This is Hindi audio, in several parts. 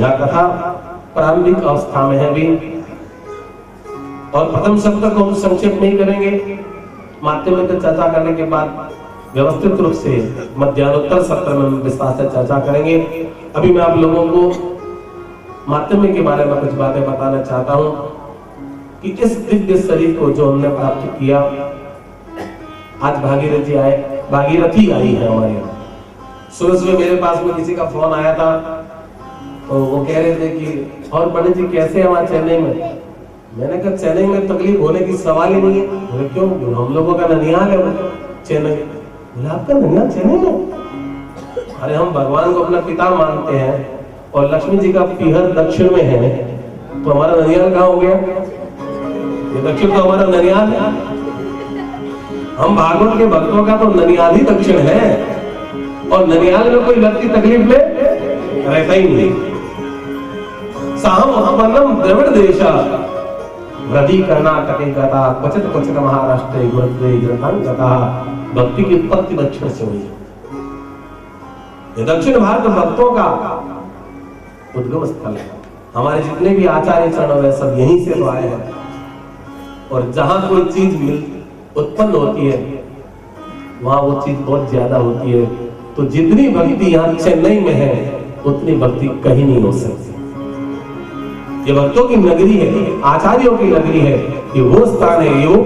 यह कथा प्रारंभिक अवस्था में है भी, और प्रथम सत्र को हम संक्षेप नहीं करेंगे। माध्यमिक में चर्चा करने के बाद व्यवस्थित रूप से मध्यान्होत्तर सत्र में विस्तार से चर्चा करेंगे। अभी मैं आप लोगों को माध्यमिक के बारे में कुछ बातें बताना चाहता हूं कि इस दिव्य शरीर को जो हमने प्राप्त किया, आज भागीरथी आई है हमारे यहाँ। सुबह सुबह मेरे पास में किसी का फोन आया था, तो वो कह रहे थे कि और पंडित जी कैसे हैं वहाँ चेन्नई में। मैंने कहा चेन्नई में तकलीफ होने की सवाल ही नहीं है। बोले क्यों? हम लोगों का ननिहाल है वो चेन्नई। बोले आपका ननिहाल चेन्नई में? अरे हम भगवान को अपना पिता मानते हैं और लक्ष्मी जी का पीहर दक्षिण में है, तो हमारा ननिहाल कहाँ हो गया? ये दक्षिण तो हमारा ननिहाल है। हम भागवत के भक्तों का तो ननिहाल ही दक्षिण है, और ननिहाल में कोई व्यक्ति तकलीफ में रहता ही नहीं। साहम द्रविड़ देशा वृद्धि कर्नाटके गता क्वचित क्वचित महाराष्ट्र भक्ति की उत्पत्ति दक्षिण से हुई। ये दक्षिण भारत भक्तों का उद्गम स्थल है। हमारे जितने भी आचार्य चरण है सब यहीं से तो आए हैं, और जहां कोई चीज उत्पन्न होती है वहां वो चीज बहुत ज्यादा होती है। तो जितनी भक्ति यहाँ चेन्नई में है उतनी भक्ति कहीं नहीं हो सकती। ये भक्तों की नगरी है, आचार्यों की नगरी है। ये वो स्थान है, ये वो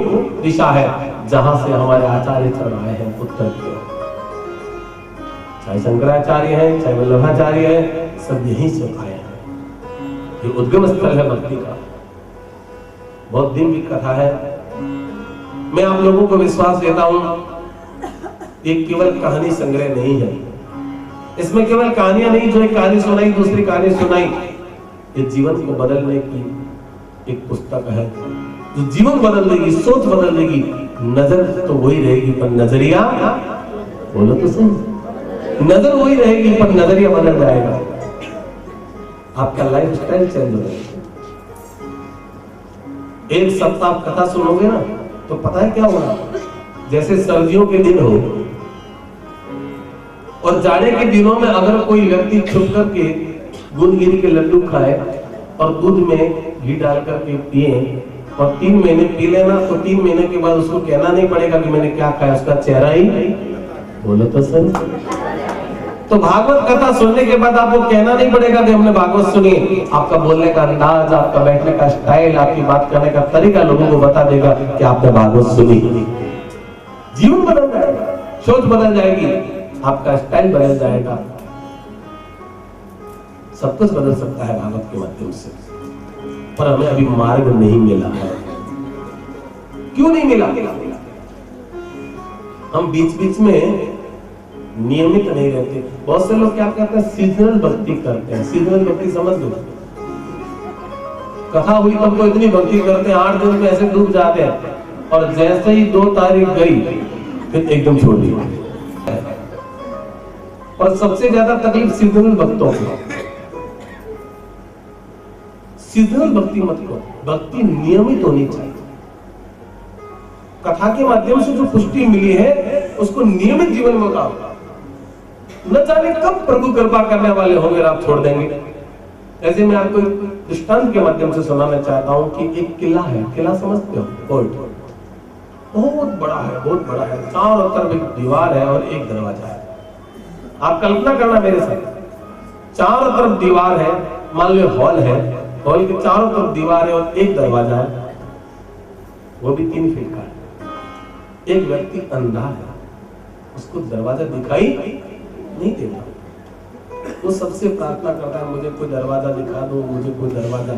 दिशा है जहां से हमारे आचार्य चरण आए हैं उत्तर की ओर। चाहे शंकराचार्य हैं, चाहे वल्लभाचार्य हैं, सब यहीं से आए हैं। ये उद्गम स्थल है भक्ति का। बहुत दिव्य कथा है। मैं आप लोगों को विश्वास देता हूं, ये केवल कहानी संग्रह नहीं है। इसमें केवल कहानियां नहीं, जो एक कहानी सुनाई दूसरी कहानी सुनाई, ये जीवन को बदलने की एक पुस्तक है जो जीवन बदल देगी, सोच बदल देगी। नजर तो वही रहेगी पर नजरिया, बोलो तो सही, नजर वही रहेगी पर नजरिया बदल जाएगा। आपका लाइफ स्टाइल चेंज हो जाएगा। एक सप्ताह आप कथा सुनोगे ना तो पता है क्या होगा? जैसे सर्दियों के दिन हो और जाड़े के दिनों में अगर कोई व्यक्ति छुप करके गुनगिरी के लड्डू खाए और दूध में घी डाल करके पिए और 3 महीने पी लेना, तो 3 महीने के बाद उसको कहना नहीं पड़ेगा कि मैंने क्या खाया, उसका चेहरा ही, बोलो तो सही। तो भागवत कथा सुनने के बाद आपको कहना नहीं पड़ेगा कि हमने भागवत सुनी। आपका बोलने का अंदाज, आपका बैठने का स्टाइल, आपकी बात करने का तरीका लोगों को बता देगा कि आपने भागवत सुनी। जीवन बदल जाएगा, सोच बदल जाएगी, आपका स्टाइल बदल जाएगा। सब कुछ बदल सकता है भागवत के माध्यम से, पर हमें अभी मार्ग नहीं मिला है। क्यों नहीं मिला? हम बीच बीच में नियमित नहीं रहते। बहुत से लोग क्या कहते हैं, सीजनल भक्ति करते हैं। सीजनल भक्ति समझ लो, कथा हुई तब तो इतनी भक्ति करते हैं, 8 दिन में ऐसे डूब जाते हैं, और जैसे ही 2 तारीख गई फिर एकदम छोड़ दी। और सबसे ज्यादा तकलीफ सीजनल भक्तों को। सीजनल भक्ति मत करो, भक्ति नियमित होनी चाहिए। कथा के माध्यम से जो पुष्टि मिली है उसको नियमित जीवन में उतारो। न जाने कब प्रभु कृपा करने वाले होंगे, आप छोड़ देंगे। ऐसे मैं आपको दृष्टांत के माध्यम से सुनाना चाहता हूं कि एक किला है। किला समझते हो? फोर्ट बहुत बड़ा है, बहुत बड़ा है। चारों तरफ एक दीवार है और एक दरवाजा है। आप कल्पना करना मेरे साथ, चारों तरफ दीवार है, मान लो हॉल है, हॉल के चारों तरफ दीवार है और एक दरवाजा है, वो भी 3 फीट का है। एक व्यक्ति अंधा है, उसको दरवाजा दिखाई नहीं देता। वो सबसे प्रार्थना करता है, मुझे कोई दरवाजा दिखा दो, मुझे कोई दरवाजा।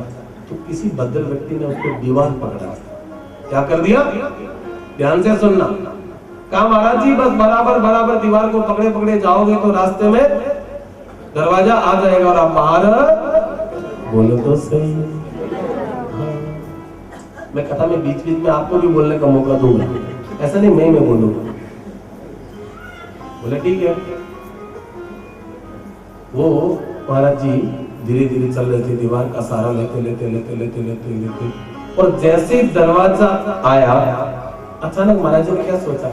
तो किसी भद्र व्यक्ति ने उसको दीवार पकड़ा। क्या कर दिया? ध्यान से सुनना। कहा महाराज जी बस बराबर बराबर दीवार को पकड़े पकड़े जाओगे तो रास्ते में दरवाजा आ जाएगा और आप बाहर, बोलो तो सही। मैं कथा में बीच बीच में आपको भी बोलने का मौका दूंगा, ऐसा नहीं मैं बोलूंगा। बोले ठीक है। वो महाराज जी धीरे धीरे चल रहे थे, दीवार का सहारा लेते लेते लेते लेते लेते लेते, और जैसे दरवाजा आया, अचानक महाराज जी ने क्या सोचा,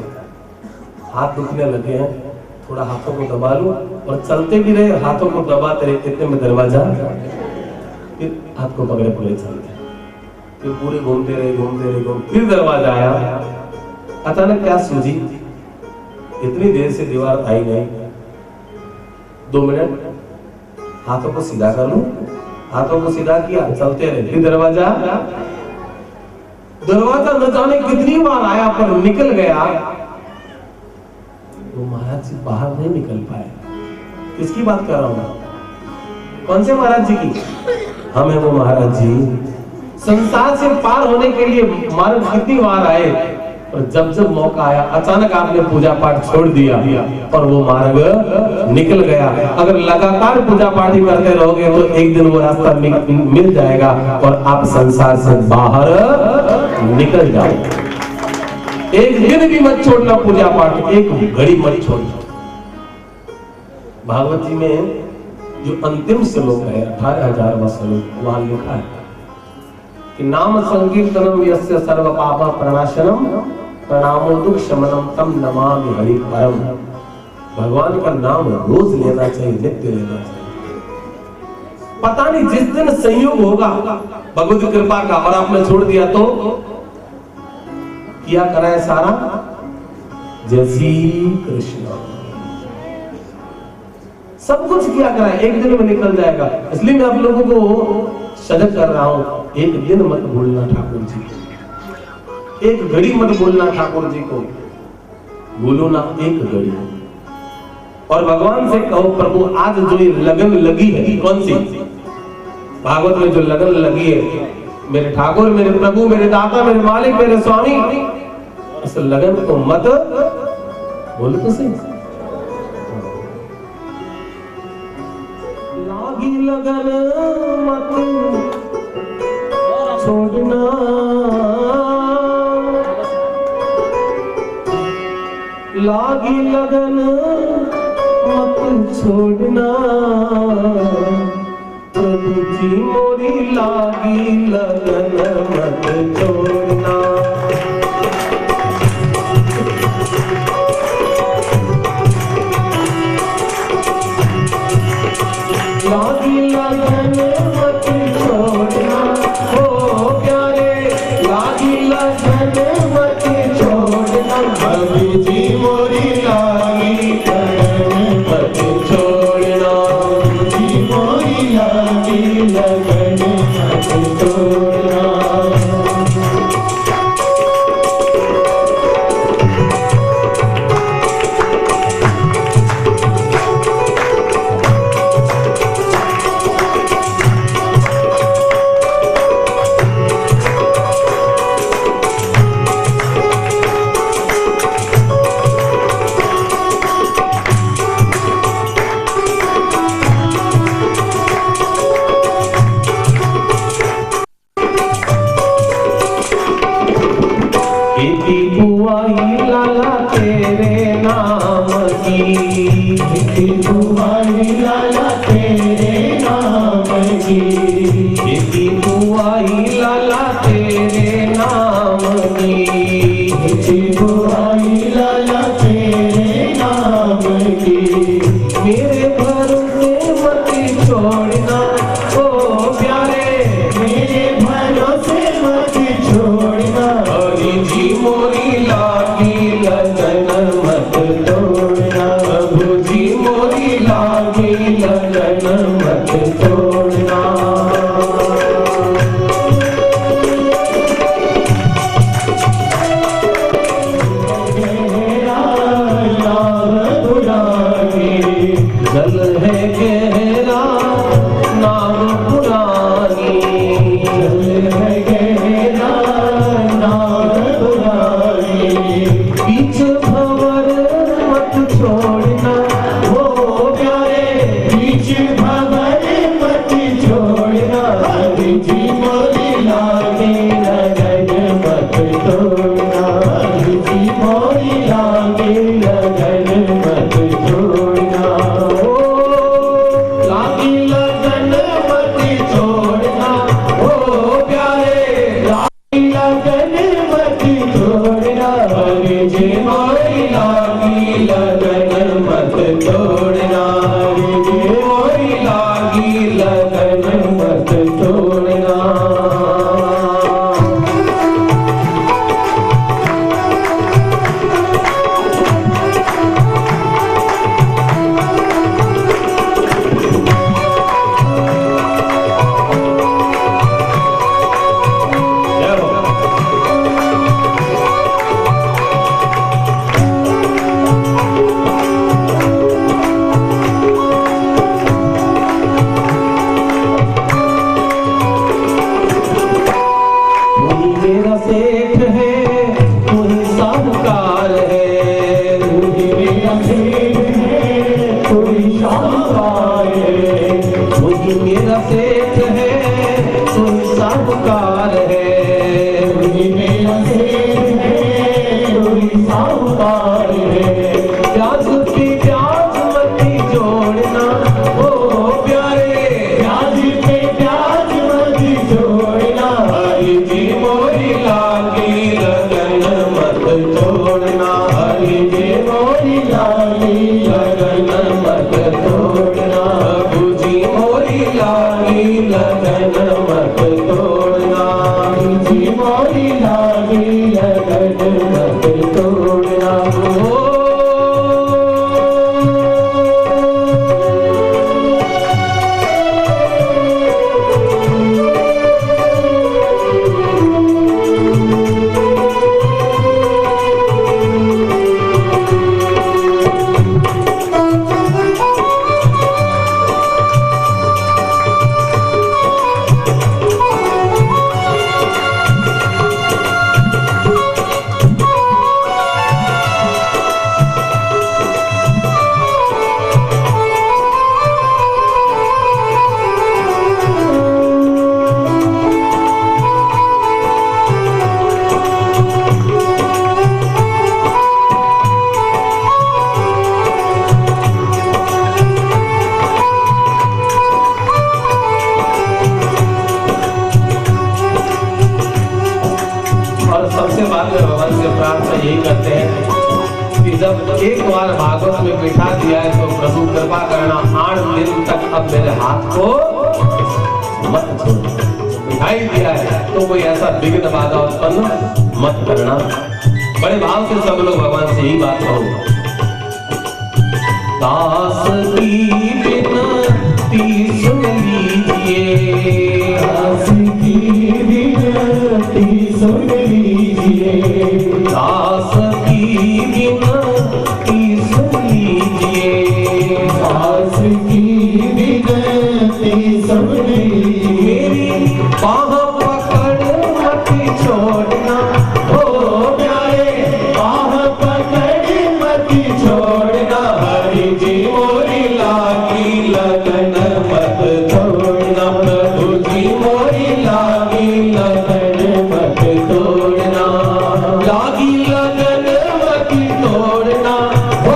हाथ दुखने लगे हैं, थोड़ा हाथों को दबा लो और चलते भी रहे, हाथों को दबाते रहे, इतने में दरवाजा, फिर हाथ को पकड़े पकड़े चलते, फिर पूरे घूमते रहे, फिर दरवाजा आया। अचानक क्या सूझी, इतनी देर से दीवार आई नहीं, 2 मिनट हाथों को सीधा कर लूं। हाथों को सीधा किया, चलते रहे, फिर दरवाजा न जाने कितनी बार आया पर निकल गया। वो महाराज जी बाहर नहीं निकल पाए। किसकी बात कर रहा हूं? कौन से महाराज जी की? हम है वो महाराज जी। संसार से पार होने के लिए मार्ग कितनी बार आए, और जब जब मौका आया अचानक आपने पूजा पाठ छोड़ दिया और वो मार्ग निकल गया। अगर लगातार पूजा पाठ ही करते रहोगे तो एक दिन वो रास्ता मिल जाएगा और आप संसार से बाहर निकल जाओगे। एक दिन भी मत छोड़ना पूजा पाठ, एक घड़ी मत छोड़ना। भागवत जी में जो अंतिम श्लोक है 18,000वां श्लोक, वहां लिखा है कि नाम संकीर्तनम यस्य सर्व पाप प्रणाशनम प्रणामो दुख शमनम तम नमामि हरि परम। भगवान का नाम रोज लेना चाहिए, नित्य लेना चाहिए। पता नहीं जिस दिन संयोग होगा भगवत कृपा का और आपने छोड़ दिया तो किया कराए सारा जय श्री कृष्ण, सब कुछ किया कराए, एक दिन में निकल जाएगा। इसलिए मैं आप लोगों को सजग कर रहा हूं, एक दिन मत भूलना ठाकुर जी, एक घड़ी मत भूलना ठाकुर जी को, भूलो ना एक घड़ी। और भगवान से कहो प्रभु आज जो ये लगन लगी है, कौन सी? भागवत में जो लगन लगी है, मेरे ठाकुर, मेरे प्रभु, मेरे दाता, मेरे मालिक, मेरे स्वामी, इस लगन को मत बोलो तो सही। लागी लगन मत छोड़ना, लागी लगन मत छोड़ना, प्रभु जी मोरी लागी लगन मत छोड़ना। लागी लगन मत छोड़ना, ओ प्यारे लागी लगन मत छोड़ना, प्रभु जी मोरी लागी लगन मत छोड़ना, जी मोरी लागी लगन मत छोड़ना। लगन मत तोड़ना, हरि जी मोरी लागी लगन मत तोड़ना, प्रभु जी मोरी लागी लगन मत तोड़ना, जी मोरी लागी लगन मत तोड़ना। यही करते हैं कि जब एक बार भागवत में बिठा दिया है तो प्रभु कृपा करना 8 दिन तक अब मेरे हाथ को मत छोड़ना। बिठाई दिया है तो कोई ऐसा विघ्न बाधा उत्पन्न मत करना। बड़े भाव से सब लोग भगवान से यही बात कहो। दास की विनती सुन लीजिए, दास की विनती सुन लीजिए, दास की विनती सुन लीजिए, दास की विनती सुन लीजिए, मेरी बाह पकड़ मत छोड़ना, ओ प्यारे बाह पकड़ मत छोड़ना, हरि जी मोरी लागी लगन मत तोड़ना, प्रभु जी मोरी लागी लगन मत तोड़ना, लागी लगन मत तोड़ना, हो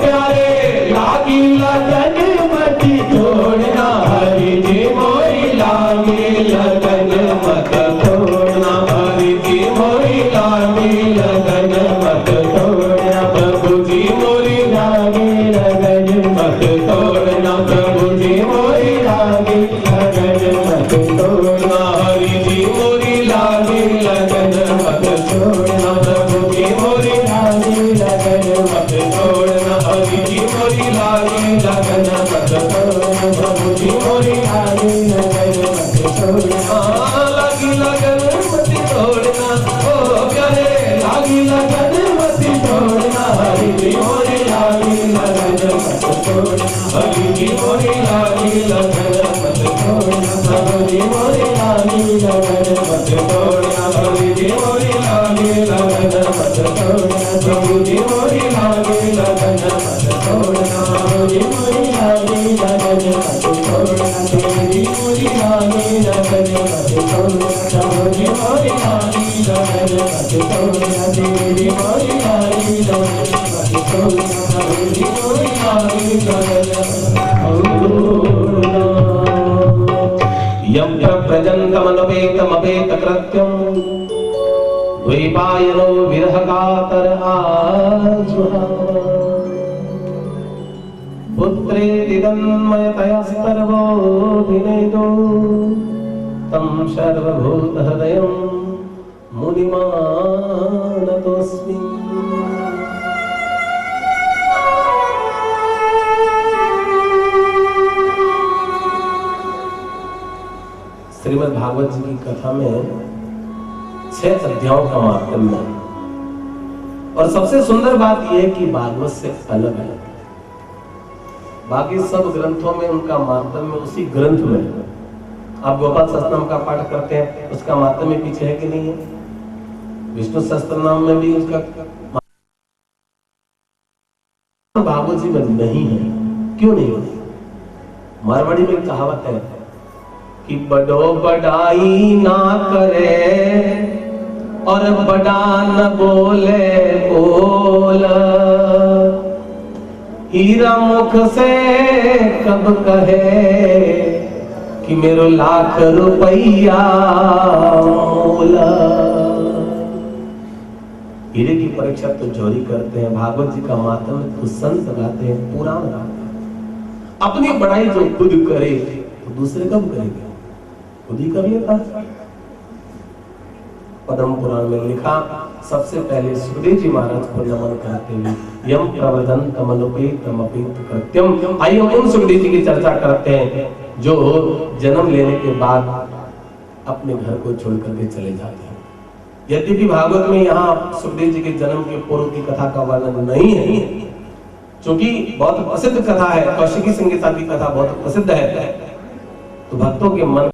प्यारे लागी लगन मत तोड़ना, हरि जी मोरी लागी लगन मत तोड़ना, हरि जी मोरी लागी लगन मत तोड़ना, प्रभु जी मोरी लागी लगन मत तोड़ना, प्रभु जी मोरी लागी लगन मत तोड़ना, हरि जी मोरी लागी लगन मत तोड़ना, प्रभु जी मोरी लागी लगन मत तोड़ना, हरि जी मोरी लागी लगन मत तोड़ना, प्रभु जी मोरी लागी लगन मत तोड़ना, लागी लगन मत तोड़ना, ओ प्यारे लागी लगन मत तोड़ना, हरि जी मोरी लागी लगन मत तोड़ना, हरि जी मोरी लागी लगन मत तोड़ना, प्रभु जी मोरी लागी लगन मत तोड़ना, हरि जी मोरी लागी लगन मत तोड़ना, प्रभु जी मोरी लागी लगन मत तोड़ना, प्रभु जी मोरी लागी लगन मत तोड़ना, प्रभु जी मोरी लागी लगन मत तोड़ना, प्रभु जी मोरी लागी लगन मत तोड़ना, प्रभु जी मोरी लागी लगन मत तोड़ना, प्रभु जी मोरी लागी लगन यं प्रजन्तमनुपेतमपेतकृत्यं द्वैपायनो विरहकातर आजुहाव पुत्रेति तन्मयतयस्तर्वोऽभिनेदो तं सर्वभूतहृदयं मुनिमानतोऽस्मि। श्रीमद् भागवत जी की कथा में 6 अध्यायों का महात्म्य है और सबसे सुंदर बात यह है कि भागवत से अलग है। बाकी सब ग्रंथों में उनका महात्म्य उसी ग्रंथ में है। आप गोपाल सहस्त्रनाम का पाठ करते हैं, उसका महात्म्य पीछे है कि नहीं है? विष्णु सहस्त्रनाम में भी उसका भागवत जी में नहीं है। क्यों नहीं है? मारवाड़ी में एक कहावत है कि बड़ो बड़ाई ना करे और बड़ा न बोले बोल, हीरा मुख से कब कहे कि मेरो लाख रुपया मोला। हीरे की परीक्षा तो जौहरी करते हैं, भागवत जी का मातम तो संत गाते हैं, पुराण गाते हैं। अपनी बड़ाई जो खुद करे तो दूसरे कब करेंगे, खुद ही कर लेता है। पद्म पुराण में लिखा, सबसे पहले सुखदेव जी महाराज को नमन करते हुए यम प्रवदन तमनुपेतमपेत कृत्यम। आइए हम उन सुखदेव जी की चर्चा करते हैं जो जन्म लेने के बाद अपने घर को छोड़ करके चले जाते हैं। यद्यपि भागवत में यहाँ सुखदेव जी के जन्म के पूर्व की कथा का वर्णन नहीं है, क्योंकि बहुत प्रसिद्ध कथा है, कौशिकी संहिता की कथा बहुत प्रसिद्ध है, तो भक्तों के मन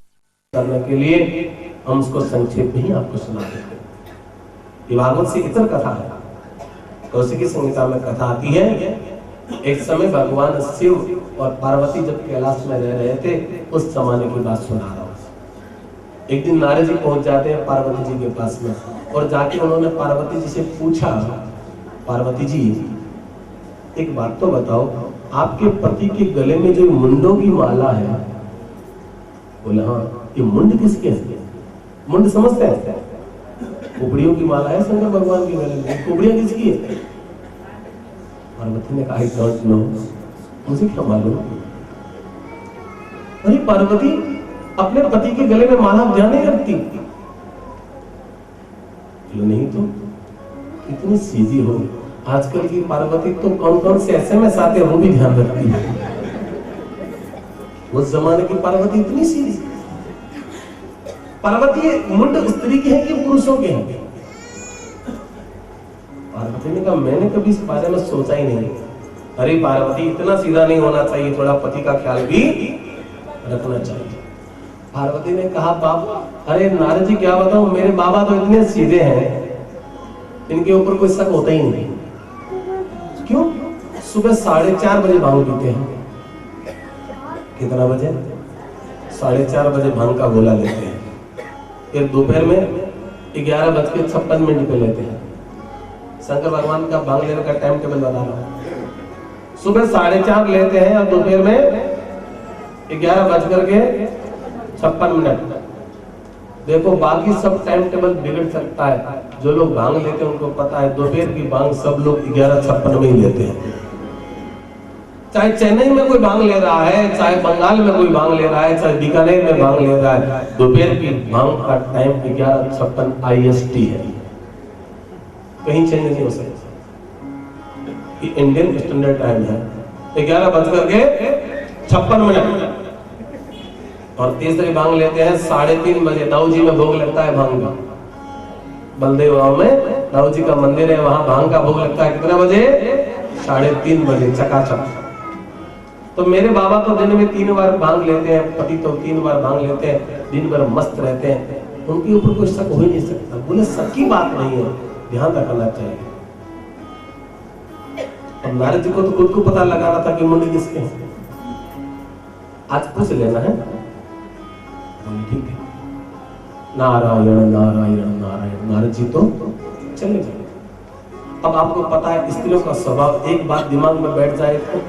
करने के लिए हम उसको संक्षेप में ही आपको सुना देते हैं। ये भागवत से इतर कथा है। कौशिकी संहिता में कथा आती है, एक समय भगवान शिव और पार्वती जब कैलाश में रह रहे थे, उस जमाने की बात सुना रहा हूं। एक दिन नारद जी पहुंच जाते हैं पार्वती जी के पास में, और जाके उन्होंने पार्वती जी से पूछा, पार्वती जी एक बात तो बताओ, आपके पति के गले में जो मुंडों की माला है, बोले हाँ, ये मुंड किसके है? मुंड समझते हैं, कुबड़ियों की माला है शंकर भगवान के गले में, कुबड़ियां किसकी है? पार्वती ने कहा आई डोंट नो, मुझे क्या मालूम। अरे पार्वती, अपने पति के गले में माला ध्यान नहीं रखती? नहीं तो कितनी सीधी हो। आजकल की पार्वती तो कौन कौन से SMS आते हैं वो भी ध्यान रखती है। उस जमाने की पार्वती इतनी सीधी। पार्वती मुंड स्त्री के हैं कि पुरुषों के हैं? पार्वती ने कहा मैंने कभी इस बारे में सोचा ही नहीं। अरे पार्वती, इतना सीधा नहीं होना चाहिए, थोड़ा पति का ख्याल भी रखना चाहिए। पार्वती ने कहा बाप, अरे नारद जी क्या बताऊं, मेरे बाबा तो इतने सीधे हैं, इनके ऊपर कोई शक होता ही नहीं। क्यों? सुबह 4:30 बजे भांग पीते हैं। कितना बजे? 4:30 बजे भांग का गोला लेते हैं। फिर दोपहर में 11:56 पे लेते हैं। शंकर भगवान का भांग लेने का टाइम टेबल बता रहा हूं। सुबह 4:30 लेते हैं और दोपहर में 11:56 देखो बाकी सब टाइम टेबल बिगड़ सकता है। जो लोग भांग लेते हैं उनको पता है दोपहर की भांग सब लोग 11:56 में ही लेते हैं। चाहे चेन्नई में कोई भांग ले रहा है, चाहे बंगाल में कोई भांग ले रहा है, चाहे बीकानेर में भांग ले रहा है, दोपहर की भांग का टाइम 11:56 IST है। कहीं चेंज नहीं हो सकता। ये इंडियन स्टैंडर्ड टाइम है 11:56। और तीसरी भांग लेते हैं 3:30 बजे। दाऊ जी में भोग लगता है भांग का। बलदेव गांव में दाऊ जी का मंदिर है, वहां भांग का भोग लगता है कितना बजे? 3:30 बजे, चकाचक। तो मेरे बाबा तो दिन में 3 बार भांग लेते हैं, पति तो 3 बार भांग लेते हैं, दिन भर मस्त रहते हैं, उनके ऊपर कोई शक हो ही नहीं सकता। बोले शक की बात नहीं है, ध्यान रखना चाहिए। और नारद जी को तो खुद को पता लगाना था कि मुंडी किसके हैं। आज पूछ लेना है, ठीक है। नारायण नारायण नारायण। नारद जी तो चले गए। अब आपको पता है स्त्रियों का स्वभाव, एक बात दिमाग में बैठ जाए तो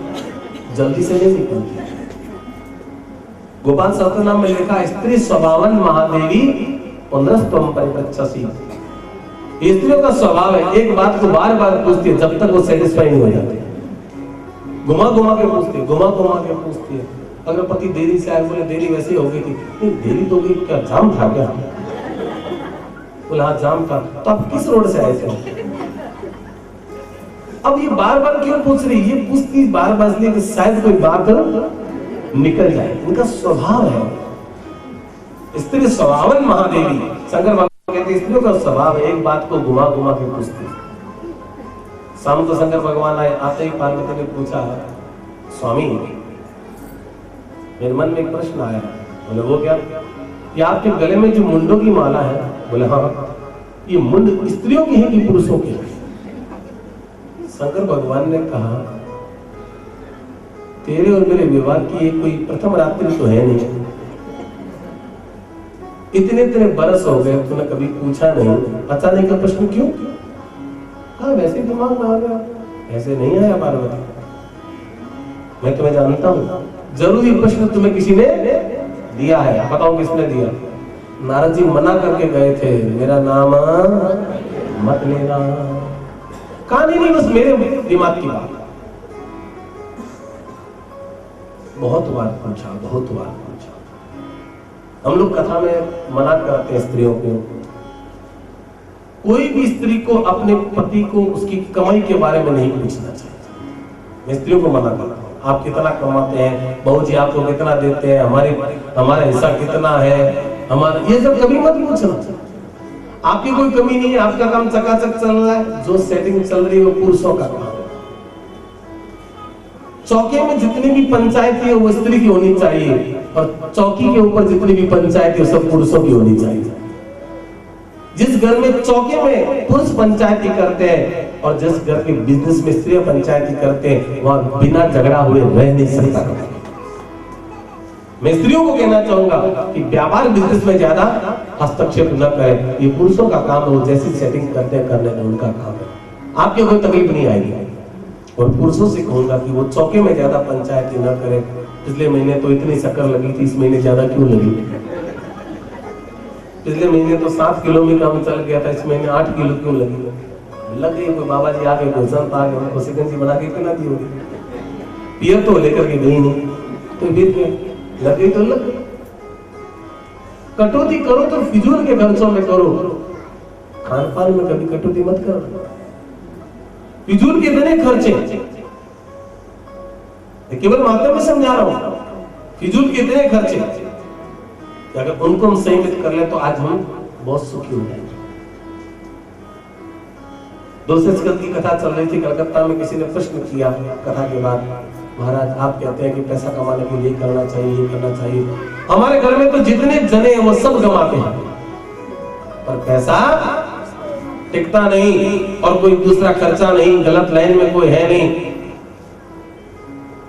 जल्दी से नहीं निकलती। गोपाल सहस्त्रनाम में लिखा, स्त्री स्वभावन महादेवी पुनस्तम परिपृच्छसि। स्त्रियों का स्वभाव है, एक बात को बार बार पूछती है जब तक वो सेटिस्फाई नहीं हो जाती। घुमा घुमा के पूछती है, घुमा घुमा के पूछती है। अगर पति देरी से आए, बोले देरी वैसे हो गई थी। नहीं देरी तो गई, क्या जाम था क्या? बोला हाँ जाम था। तो आप किस रोड से आए थे? अब ये बार बार क्यों पूछ रही? ये पूछती बार बार इसलिए कि शायद कोई बात निकल जाए। इनका स्वभाव है। स्त्री स्वभावन महादेवी। शंकर भगवान कहते स्त्रियों का स्वभाव है, एक बात को घुमा घुमा के पूछती। शाम को शंकर भगवान आए, आते ही पार्वती ने पूछा, स्वामी मेरे मन में एक प्रश्न आया। बोले वो क्या? कि आपके गले में जो मुंडों की माला है, बोले हाँ, ये मुंड स्त्रियों की है कि पुरुषों की है? शंकर भगवान ने कहा तेरे और मेरे विवाह की कोई प्रथम रात्रि तो है नहीं। इतने इतने बरस हो गए, तूने कभी पूछा नहीं। अचानक का प्रश्न क्यों? कहा वैसे दिमाग में आ गया। ऐसे नहीं आया पार्वती, मैं तुम्हें जानता हूं। जरूरी प्रश्न तुम्हें किसी ने दिया है, बताओ किसने दिया? नारद जी मना करके गए थे, मेरा नाम मत लेना। कहानी नहीं, बस मेरे दिमाग की बात। बहुत बार पूछा। हम लोग कथा में मना करते हैं स्त्रियों को, कोई भी स्त्री को अपने पति को उसकी कमाई के बारे में नहीं पूछना चाहिए। मैं स्त्रियों को मना करता हूँ, आप कितना कमाते हैं, बहू जी आपको कितना देते हैं, हमारा हिस्सा कितना है, हमारा, ये सब कभी मत पूछना। आपकी कोई कमी नहीं है, आपका काम चकाचक चल रहा है, जो सेटिंग चल रही है वो पुरुषों का काम है। चौके में जितनी भी पंचायत है वो स्त्री की होनी चाहिए, और चौकी के ऊपर जितनी भी पंचायत है सब पुरुषों की होनी चाहिए। जिस घर में चौके में पुरुष पंचायती करते हैं और जिस घर के बिजनेस में स्त्री पंचायती करते हैं, वहां बिना झगड़ा हुए रह नहीं सकता। मैं स्त्रियों को कहना चाहूंगा कि व्यापार बिजनेस में ज्यादा हस्तक्षेप न करें, ये पुरुषों का काम है, वो जैसी सेटिंग करते हैं करने का उनका काम है, आपके कोई तकलीफ नहीं आएगी। और पुरुषों से कहूंगा कि वो चौके में ज्यादा पंचायती न करें। पिछले महीने तो इतनी शक्कर लगी थी, इस महीने ज्यादा क्यों लगी? पिछले महीने तो 7 किलो में काम चल गया था, इस महीने 8 किलो क्यों लग गई? कोई बाबा जी आ गए, कोई संत आ गए, उनको सिकंजी बना के पिला दी होगी, पियर तो लेकर के गई नहीं, तो फिर क्या लग गई? तो लग गई। कटौती करो तो फिजूल के खर्चों में करो, खान पान में कभी कटौती मत करो। फिजूल के इतने खर्चे, केवल मात्र में समझा रहा हूं, फिजूल के इतने खर्चे, अगर उनको हम संयमित कर ले तो आज हम बहुत सुखी हो जाएंगे। दूसरे स्कंद की कथा चल रही थी कलकत्ता में, किसी ने प्रश्न किया कथा के बाद, महाराज आप कहते हैं कि पैसा कमाने के लिए करना चाहिए, ये करना चाहिए, हमारे घर में तो जितने जने हैं वो सब कमाते हैं पर पैसा टिकता नहीं, और कोई दूसरा खर्चा नहीं, गलत लाइन में कोई है नहीं,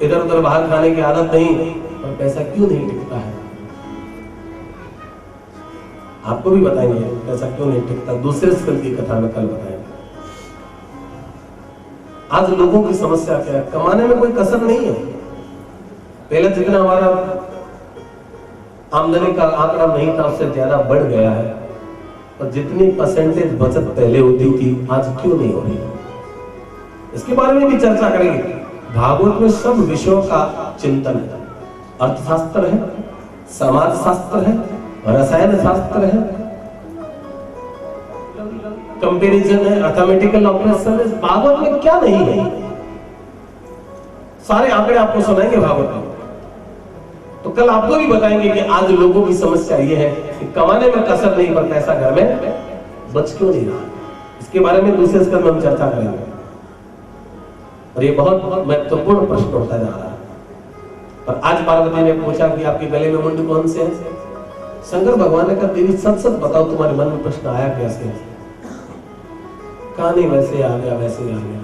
इधर उधर बाहर खाने की आदत नहीं, और पैसा क्यों नहीं टिकता है? आपको भी बताएंगे पैसा क्यों नहीं टिकता, दूसरे स्कंद की कथा में कल बताएंगे। आज लोगों की समस्या क्या है? कमाने में कोई कसर नहीं है। पहले जितना हमारा आमदनी का आंकड़ा नहीं था उससे ज्यादा बढ़ गया है, और जितनी परसेंटेज बचत पहले होती थी आज क्यों नहीं हो रही? इसके बारे में भी चर्चा करेंगे। भागवत में सब विषयों का चिंतन है, अर्थशास्त्र है, समाज शास्त्र है, रसायन शास्त्र है, कंपैरिजन है, अर्थमेटिकल ऑपरेशन है। भागवत में क्या नहीं है? सारे आंकड़े आपको सुनाएंगे भागवत में। तो कल आपको भी बताएंगे कि आज लोगों की समस्या ये है कि कमाने में कसर नहीं पर पैसा घर में बच क्यों नहीं रहा। इसके बारे में दूसरे स्कंद में हम चर्चा करेंगे, और ये बहुत बहुत महत्वपूर्ण प्रश्न होता जा रहा है। पर आज पार्वती ने पूछा कि आपके गले में मुंड कौन से है? शंकर भगवान ने कहा देवी सच सच बताओ तुम्हारे मन में प्रश्न आया कैसे? कहा नहीं वैसे आ गया, वैसे आ गया।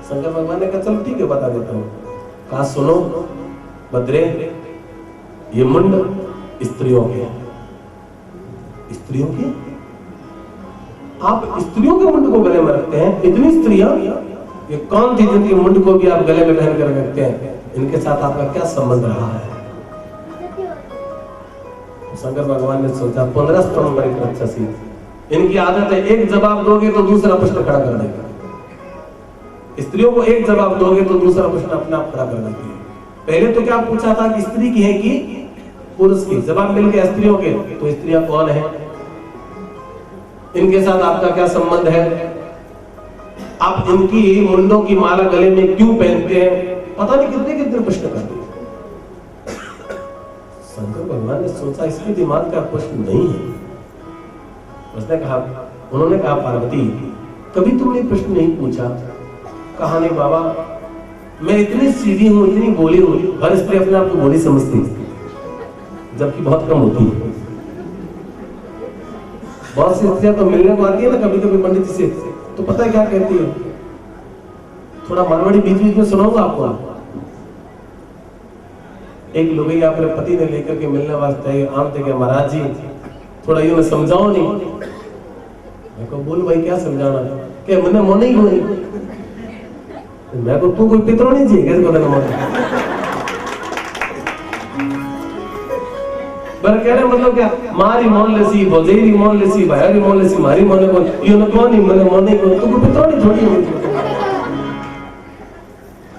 शंकर भगवान ने कहा चलो ठीक है बता देता हूँ। कहा सुनो भद्रे, ये मुंड स्त्रियों के, स्त्रियों के, आप स्त्रियों के मुंड को गले में रखते हैं? इतनी स्त्रियां ये कौन थी जिनके मुंड को भी आप गले में पहन कर रखते हैं? इनके साथ आपका क्या संबंध रहा है? शंकर भगवान ने सोचा 15 स्तंभ परिक्रक्षसी, इनकी आदत है एक जवाब दोगे तो दूसरा प्रश्न खड़ा कर देगा। स्त्रियों को एक जवाब दोगे तो दूसरा प्रश्न अपने आप खड़ा कर देगी। पहले तो क्या पूछा था कि स्त्री की है कि पुरुष की? जवाब मिल गया स्त्रियों के, तो स्त्रियां कौन है, इनके साथ आपका क्या संबंध है, आप इनकी मुंडों की माला गले में क्यों पहनते हैं? पता नहीं कितने कितने प्रश्न कर दिए। शंकर भगवान ने सोचा इसके दिमाग का प्रश्न नहीं है। उसने कहा, उन्होंने कहा पार्वती कभी तुमने प्रश्न नहीं पूछा? कहा नहीं बाबा, मैं इतनी सीधी हूं, इतनी बोली हूं, हर स्त्री अपने आप को बोली समझती जबकि बहुत कम होती है। बहुत सी स्त्रियां तो मिलने को आती है ना कभी कभी पंडित जी से, तो पता है क्या कहती है? थोड़ा मारवाड़ी बीच बीच में सुनाऊंगा आपको। एक लोग अपने पति ने लेकर के मिलने वास्ते आम थे, महाराज जी थोड़ा ये समझाओ नहीं। मैं को बोल भाई क्या समझाना? क्या मैंने मन ही कोई, मैं को तू कोई पितरो नहीं चाहिए कैसे? बर कहने मतलब क्या, मारी मोन लेसी भोजेरी मोन लेसी भायरी मोन लेसी मारी मोने को यो न कोनी मने मोने को तो पितोड़ी थोड़ी होती।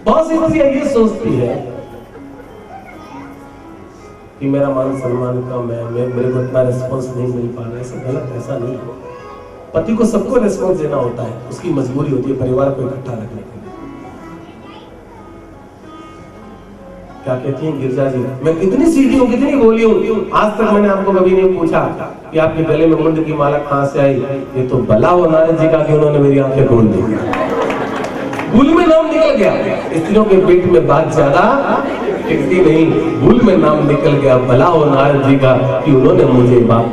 बहुत सी स्त्रियां ये सोचती है कि मेरा मान सम्मान कम है, मेरे को इतना रिस्पांस नहीं मिल पा रहा है। ऐसा गलत, ऐसा नहीं है। पति को सबको रिस्पांस देना होता है, उसकी मजबूरी होती है परिवार को इकट्ठा रखने के लिए। क्या कहती हैं गिरजा जी, मैं कितनी सीधी हूँ, कितनी बोली हूँ, आज तक मैंने आपको कभी नहीं पूछा कि आपके गले में मुंड की माला कहाँ से आई। ये तो भला हो नारद जी का कि उन्होंने मेरी आंखें खोल दी, भूल में नाम निकल गया। स्त्रियों के पेट में बात ज्यादा टिकती नहीं, भूल में नाम निकल गया। भला हो नारद जी का कि उन्होंने मुझे बात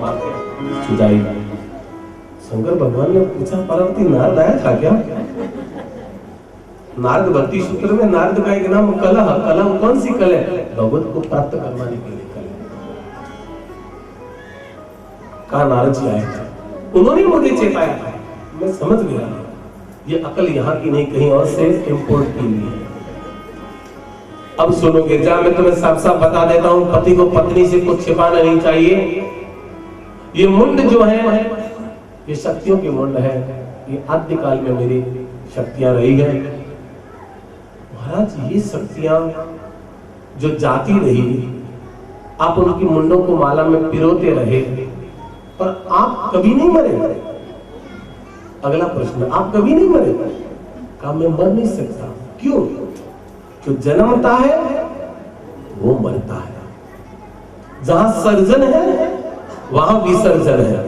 सुझाई। शंकर भगवान ने पूछा, पार्वती नारद आया था क्या? नारद भक्ति सूत्र में नारद का एक नाम कलह, कलह कौन सी कलह? भगवत को प्राप्त करवाने के लिए कलह। कहा नारद जी आए थे, उन्होंने मुझे चेताया था। मैं समझ गया ये अकल यहाँ की नहीं, कहीं और से इंपोर्ट की हुई है। अब सुनो गिरजा, मैं तुम्हें साफ साफ बता देता हूँ, पति को पत्नी से कुछ छिपाना नहीं चाहिए। ये मुंड जो है ये शक्तियों की मुंड है, ये आद्यकाल में मेरी शक्तियां रही है। महाराज ये शक्तियां जो जाती रही, आप उनकी मुंडों को माला में पिरोते रहे, पर आप कभी नहीं मरे। अगला प्रश्न, आप कभी नहीं मरे? कहा मैं मर नहीं सकता। क्यों? जो जन्मता है वो मरता है। जहां सर्जन है वहां विसर्जन है,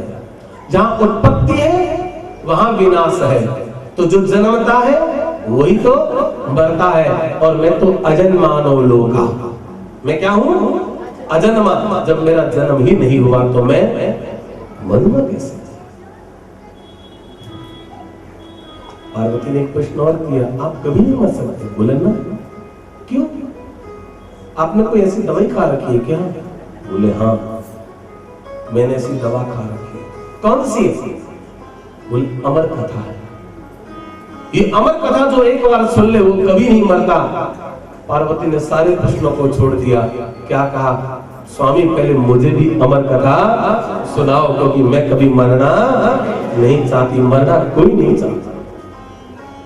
जहां उत्पत्ति है वहां विनाश है। तो जो जन्मता है वही तो मरता है। और मैं तो अजन्मानो लोका, मैं क्या हूं? अजन्मा। जब मेरा जन्म ही नहीं हुआ तो मैं मरूंगा कैसे? पार्वती ने एक प्रश्न और किया, आप कभी नहीं मर सकते? बोले ना। क्यों? आपने कोई ऐसी दवाई खा रखी है क्या? बोले हाँ, मैंने ऐसी दवा खा रखी है। कौन सी? बोले अमर कथा है। ये अमर कथा जो एक बार सुन ले वो कभी नहीं मरता। पार्वती ने सारे प्रश्नों को छोड़ दिया। क्या कहा? स्वामी पहले मुझे भी अमर कथा सुनाओ, क्योंकि मैं कभी मरना नहीं चाहती, मरना कोई नहीं चाहता।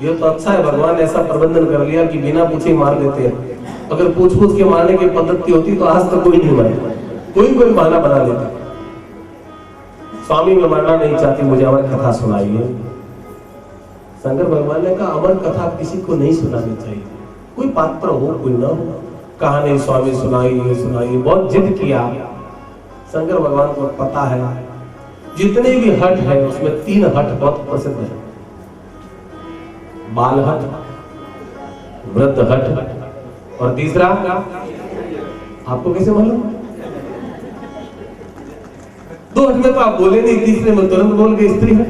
ये तो अच्छा है, भगवान ने ऐसा प्रबंधन कर लिया कि बिना पूछे मार देते हैं। अगर पूछ के मारने की पद्धति होती तो आज तक कोई नहीं मरता, कोई बहाना बना लेता। स्वामी मैं मरना नहीं चाहती, मुझे अमर कथा सुनाइए। शंकर भगवान ने कहा अमर कथा किसी को नहीं सुनानी चाहिए, कोई पात्र हो कोई ना हो। कहा नहीं स्वामी सुनाइए सुनाइए, बहुत जिद किया। शंकर भगवान को पता है जितने भी हट है उसमें 3 हट बहुत प्रसिद्ध है, बाल हट, वृद्ध हट और तीसरा आपको कैसे मालूम? 2 हट में तो आप बोले नहीं, तीसरे में तुरंत बोल गए स्त्री हट।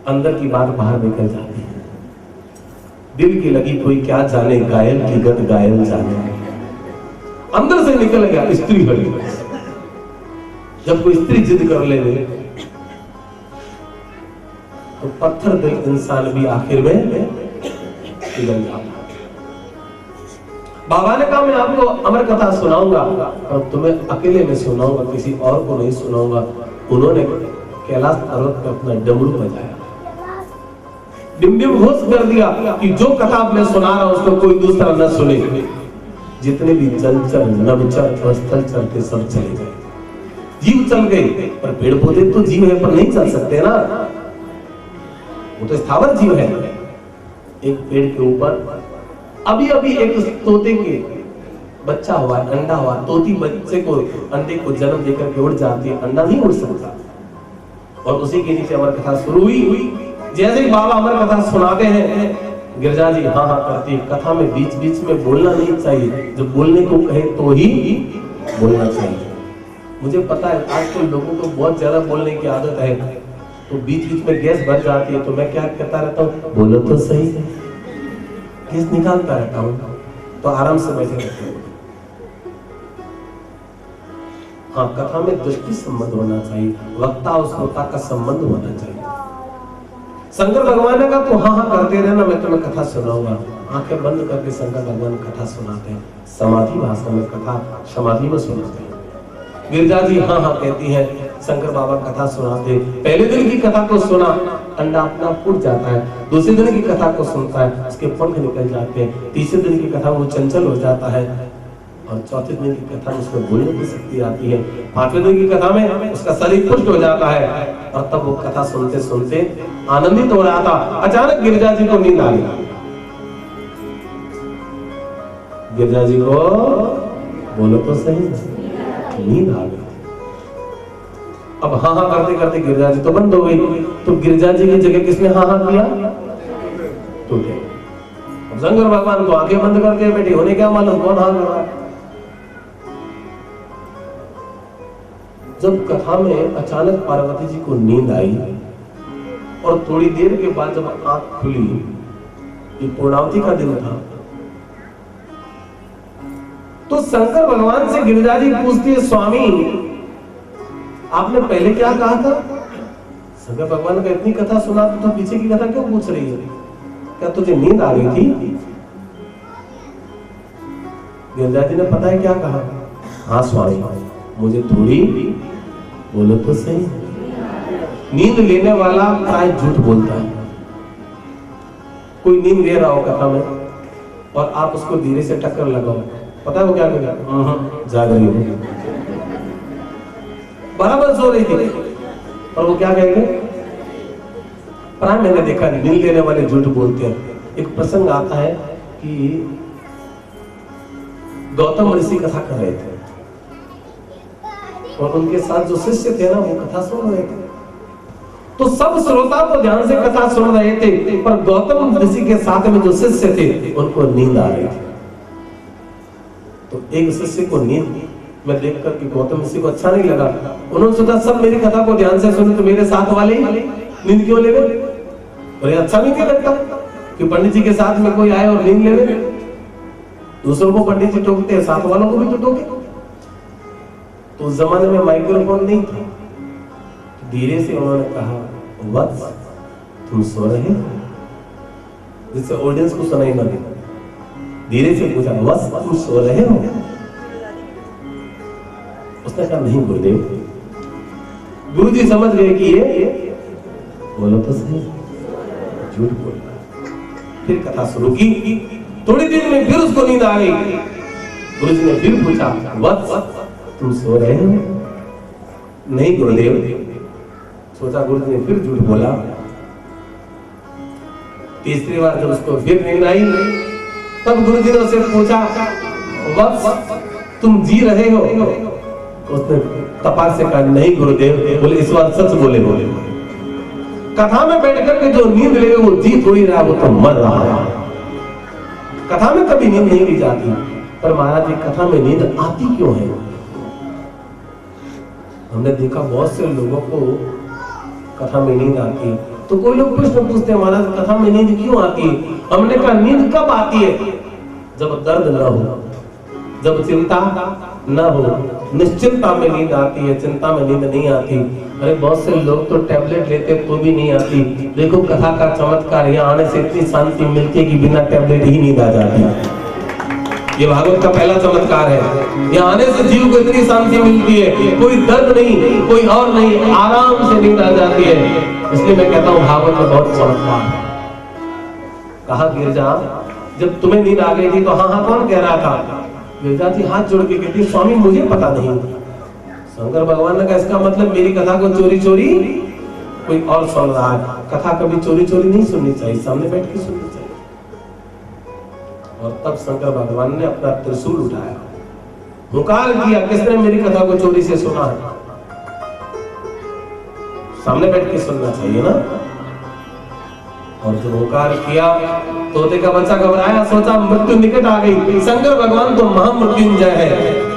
अंदर की बात बाहर निकल जाती है। दिल की लगी कोई क्या जाने, घायल की गत घायल जाने। अंदर से निकल गया स्त्री हट। जब कोई स्त्री जिद कर ले तो पत्थर दिल इंसान भी आखिर में पिघल जाता। बाबा ने कहा मैं आपको अमर कथा सुनाऊंगा और तुम्हें अकेले में सुनाऊंगा, किसी और को नहीं सुनाऊंगा। उन्होंने कैलाश पर्वत पर अपना डमरू बजाया, डिमडिम घोष कर दिया कि जो कथा मैं सुना रहा हूं उसको कोई दूसरा न सुने। जितने भी जलचर नभचर और स्थलचर के सब चले गए, जीव चल गए, पर पेड़ पौधे तो जीव है पर नहीं चल सकते ना, वो तो स्थावर जीव है। एक पेड़ के ऊपर अभी अभी एक तोते के बच्चा हुआ, अंडा हुआ। तोती बच्चे को अंडे को जन्म देकर के उड़ जाती है, अंडा नहीं उड़ सकता। और उसी के नीचे अमर कथा शुरू हुई। जैसे ही बाबा अमर कथा सुनाते हैं, गिरजा जी हाँ हाँ करती है। कथा में बीच बीच में बोलना नहीं चाहिए, जब बोलने को कहे तो ही बोलना चाहिए। मुझे पता है आजकल लोगों को बहुत ज्यादा बोलने की आदत है, तो बीच बीच में गैस भर जाती है, तो मैं क्या कहता रहता हूँ, बोलो तो सही, गैस निकालता रहता हूँ, तो आराम से बैठे रहते हैं। हाँ, कथा में दृष्टि संबंध होना चाहिए, वक्ता और श्रोता का संबंध होना चाहिए। शंकर भगवान ने कहा तो हाँ हाँ करते रहना, मैं तुम्हें कथा सुनाऊंगा। आंखें बंद करके शंकर भगवान कथा सुनाते हैं, समाधि भाषा में कथा समाधि में सुनाते हैं। गिरिजा जी हाँ हाँ कहती हैं। शंकर बाबा कथा सुनाते, पहले दिन की कथा को सुना, अंडा अपना फूट जाता है। दूसरे दिन की कथा को सुनता है, उसके पंख निकल जाते हैं। तीसरे दिन की कथा वो चंचल हो जाता है, और चौथे दिन की कथा में उसको बोलने की शक्ति आती है। पांचवें दिन की कथा में उसका शरीर पुष्ट हो जाता है, और तब वो कथा सुनते सुनते आनंदित हो रहा था। अचानक गिरिजा जी को नींद आ गई। गिरिजा जी को बोलो तो सही, नींद आ गई। अब हाँ हाँ करते करते गिरिजा जी तो बंद हो गई। तो गिरिजा जी की जगह किसने हाँ हाँ किया? टूटे। अब शंकर भगवान को आंखें बंद करके बैठे, होने क्या मालूम कौन हाँ कर रहा है। जब कथा में अचानक पार्वती जी को नींद आई, और थोड़ी देर के बाद जब आंख खुली, ये पूर्णावती का दिन था, तो शंकर भगवान से गिरिजा जी पूछती है, स्वामी आपने पहले क्या कहा था? शंकर भगवान का इतनी कथा सुना तो पीछे की कथा क्यों पूछ रही है? क्या तुझे नींद आ गई थी? गिरिजा जी ने पता है क्या कहा? हाँ स्वामी, मुझे थोड़ी, बोलो तो सही। नींद लेने वाला प्राय झूठ बोलता है। कोई नींद ले रहा हो कथा में, और आप उसको धीरे से टक्कर लगाओ, पता है वो क्या करेगा? जाग रही हो, बराबर सो रही थी, और वो क्या कहेंगे? प्राय मैंने देखा नींद लेने वाले झूठ बोलते हैं। एक प्रसंग आता है कि गौतम ऋषि कथा कर रहे थे, और उनके साथ जो शिष्य थे ना, वो कथा सुन रहे थे। तो सब श्रोता तो ध्यान से कथा सुन रहे थे, पर गौतम ऋषि के साथ में जो शिष्य थे उनको नींद आ रही थी। तो एक शिष्य को नींद में देख कर के गौतम ऋषि को अच्छा नहीं लगा। उन्होंने सोचा सब मेरी कथा को ध्यान से सुने, तो मेरे साथ वाले नींद क्यों ले गए? और अच्छा नहीं लगता कि पंडित जी के साथ में कोई आए और नींद ले ले। दूसरों को पंडित जी टोकते हैं, साथ वालों को भी तो टोके। तो उस जमाने में माइक्रोफोन नहीं था। धीरे से उन्होंने कहा, वत्स तुम सो रहे हो? जिससे ऑडियंस को सुनाई ना दे। धीरे से पूछा, वत्स तुम सो रहे हो? उसने कहा नहीं गुरुदेव। गुरुजी समझ गए कि ये बोलो तो सही, झूठ बोल रहा। फिर कथा शुरू की। थोड़ी देर में फिर उसको नींद आ गई। गुरुजी ने फिर पूछा, वत्स तुम सो रहे हो? नहीं गुरुदेव। सोचा गुरुजी ने फिर झूठ बोला। तीसरी बार जब उसको फिर नींद आई, तब गुरुजी ने उससे पूछा, वत्स तुम जी रहे हो? उसने तपाक से कहा, नहीं गुरुदेव। बोले इस बार सच बोले। कथा में बैठ करके जो नींद ले वो जी थोड़ी रहा, वो तो मर रहा है। कथा में कभी नींद नहीं ली जाती, पर महाराज जी कथा में नींद आती क्यों है? हमने देखा बहुत से लोगों को कथा में नींद आती है। तो कोई लोग प्रश्न पूछते हैं, महाराज कथा में नींद क्यों आती है? हमने कहा नींद कब आती है? जब दर्द न हो, जब चिंता न हो। निश्चिंता में नींद आती है, चिंता में नींद नहीं आती। अरे बहुत से लोग तो टैबलेट लेते तो भी नहीं आती। देखो कथा का चमत्कार, यहाँ आने से इतनी शांति मिलती है कि बिना टैबलेट ही नींद आ जाती है। ये भागवत का पहला चमत्कार है। यहाँ आने से जीव को इतनी शांति मिलती है, कोई दर्द नहीं, कोई और नहीं, आराम से नींद आ जाती है। इसलिए मैं कहता हूँ भागवत में बहुत चमत्कार है। कहा गिरजा, जब तुम्हें नींद आ गई थी तो हाँ हाँ कौन कह रहा था? गिरजा जी हाथ जोड़ के कहती, स्वामी मुझे पता नहीं। शंकर भगवान ने कहा, इसका मतलब मेरी कथा को चोरी चोरी कोई और सुन रहा है। कथा कभी चोरी चोरी नहीं सुननी चाहिए, सामने बैठ के सुननी चाहिए। और तब शंकर भगवान ने अपना त्रिशूल उठाया, हुंकार किया, किसने मेरी कथा को चोरी से सुना है? सामने बैठ के सुनना चाहिए ना। और जब हुंकार किया, तोते का बच्चा घबराया, सोचा मृत्यु निकट आ गई। शंकर भगवान तो महामृत्युंजय है,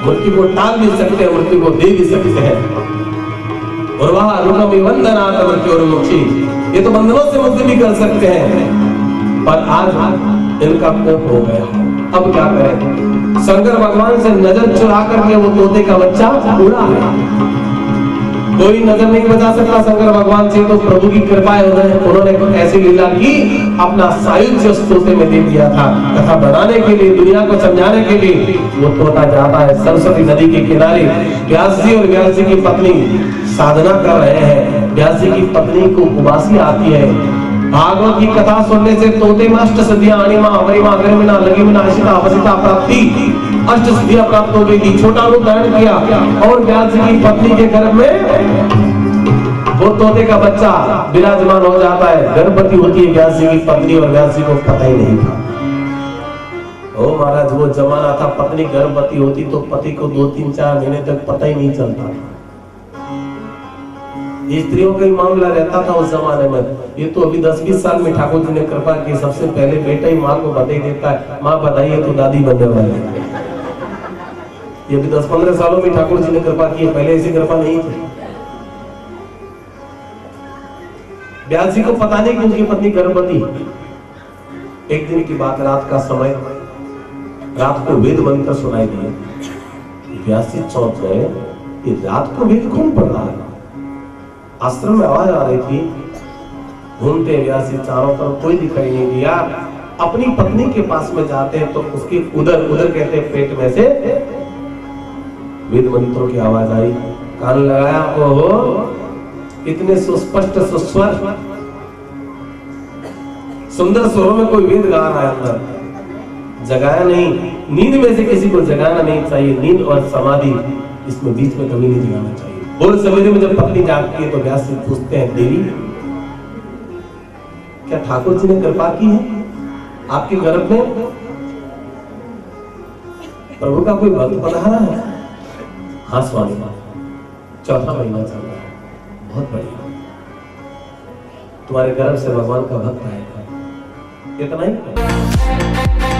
मृत्यु को टाल भी सकते हैं, मृत्यु को दे भी सकते हैं। और वहां रुकमी वंदनाथ मृत्यु और मुक्ति, ये तो बंधनों से मुक्ति भी कर सकते हैं। पर आज इनका कोप हो गया, अब क्या करें? शंकर भगवान से नजर चुरा करके वो तोते का बच्चा उड़ा है। कोई नजर नहीं बचा सकता शंकर भगवान से, तो प्रभु की कृपा है, उन्होंने ऐसी लीला की, अपना सायुज्य उस तोते में दे दिया था। कथा बनाने के लिए, दुनिया को समझाने के लिए वो तोता जाता है सरस्वती नदी के किनारे। व्यास जी और व्यास जी की पत्नी साधना कर रहे हैं। व्यास जी की पत्नी को उबासी आती है। भागवत की कथा सुनने से तोते में अष्ट सिद्धियां अणिमा अवरिमा अग्रमिना लगीमिना अशिता अपसिता प्राप्ति अष्ट सिद्धियां प्राप्त हो गई थी। छोटा रूप धारण किया और व्यास जी की पत्नी के गर्भ में वो तोते का बच्चा विराजमान हो जाता है। गर्भवती होती है व्यास जी की पत्नी और व्यास जी को पता ही नहीं था। ओ महाराज, वो जमाना था पत्नी गर्भवती होती तो पति को 2-3-4 महीने तक पता ही नहीं चलता था। स्त्रियों का ही मामला रहता था उस जमाने में। ये तो अभी 10-20 साल में ठाकुर जी ने कृपा की, सबसे पहले बेटा ही माँ को बधाई देता है, माँ बधाई है तो दादी बनने वाली है। ये भी 10-15 सालों में ठाकुर जी ने कृपा की है, पहले ऐसी कृपा नहीं थी। व्यास जी को पता नहीं कि उनकी पत्नी गर्भवती। एक दिन की बात, रात का समय, रात को वेद मंत्र सुनाई दिए। व्यास जी चौंक गए, ये रात को वेद कौन पढ़ रहा है? आश्रम में आवाज आ रही थी। घूमते व्यास जी चारों तरफ, कोई दिखाई नहीं दिया। अपनी पत्नी के पास में जाते हैं तो उसके उधर कहते हैं पेट में से वेद मंत्रों की आवाज आई। कान लगाया, ओहो, इतने सुस्पष्ट सुस्वर सुंदर स्वरों में कोई वेद गा रहा है अंदर। जगाया नहीं, नींद में से किसी को जगाना नहीं चाहिए। नींद और समाधि इसमें बीच में कभी नहीं जगाना चाहिए। और सवेरे में जब पत्नी जागती है तो व्यास जी पूछते हैं, देवी क्या ठाकुर जी ने कृपा की है आपके गर्भ में? प्रभु का कोई भक्त पधारा है? हाँ स्वामी, 4था महीना चल रहा है। बहुत बढ़िया, तुम्हारे गर्भ से भगवान का भक्त आएगा। इतना ही।